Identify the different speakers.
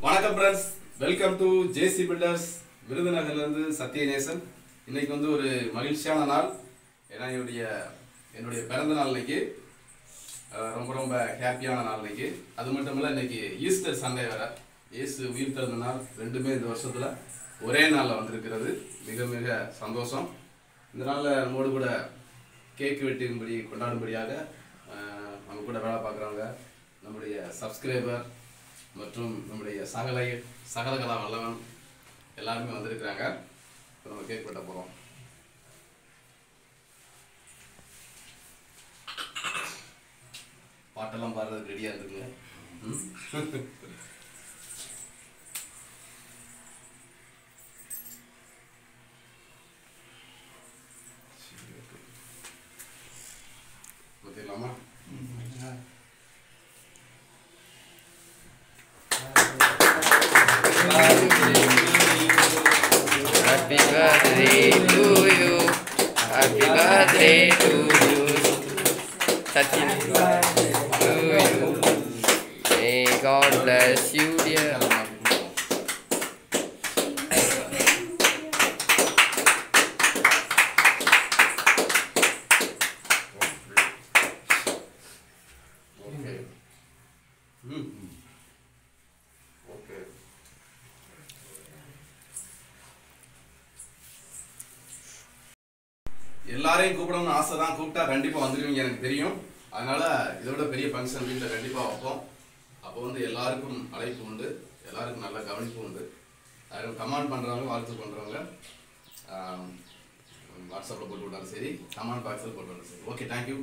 Speaker 1: வணக்கம் friends, welcome to JC builders. விருதுநகர்லேருந்து சத்யநேசன். இன்னைக்கு வந்து ஒரு மகிழ்ச்சியான நாள். ஏன்னா என்னுடைய பிறந்த நாள் இன்னைக்கு. ரொம்ப ரொம்ப ஹாப்பியான நாள் இன்னைக்கு. அது மட்டும் இல்லை, இன்னைக்கு ஈஸ்டர் சண்டே வேற. இயேசு உயிர் தெழுந்த நாள். ரெண்டுமே இந்த வருஷத்தில் ஒரே நாளில் வந்திருக்கிறது. மிக மிக சந்தோஷம். இந்த நாளில் நம்மோடு கூட கேக் வெட்டும்படி கொண்டாடும்படியாக நம்ம கூட வேலை பார்க்குறவங்க, நம்முடைய சப்ஸ்கிரைபர் மற்றும் நம்முடைய சகலகலா வல்லவன் எல்லாருமே வந்திருக்கிறாங்க. இப்போ நம்ம கேக் வெட்ட போகிறோம். பாட்டெல்லாம் பாடுறதுக்கு ரெடியாக இருக்குங்க. பார்த்துக்கலாமா?
Speaker 2: Happy birthday to you. Happy birthday to you. Sachin to you. May God bless you, dear.
Speaker 1: Okay. எல்லாரையும் கூப்பிடணும்னு ஆசை தான். கூப்பிட்டா கண்டிப்பாக வந்துடுவீங்க, எனக்கு தெரியும். அதனால இதோட பெரிய ஃபங்க்ஷன் வீட்டில் கண்டிப்பாக வைப்போம். அப்போ வந்து எல்லாருக்கும் அழைப்பு உண்டு, எல்லாருக்கும் நல்ல கவனிப்பு உண்டு. யாரும் கமெண்ட் பண்ணுறவங்க, வாழ்த்து பண்ணுறவங்க வாட்ஸ்அப்பில் போட்டு விட்டாலும் சரி, கமெண்ட் பாக்ஸில் போட்டு விட்டாலும் சரி. Okay, thank you.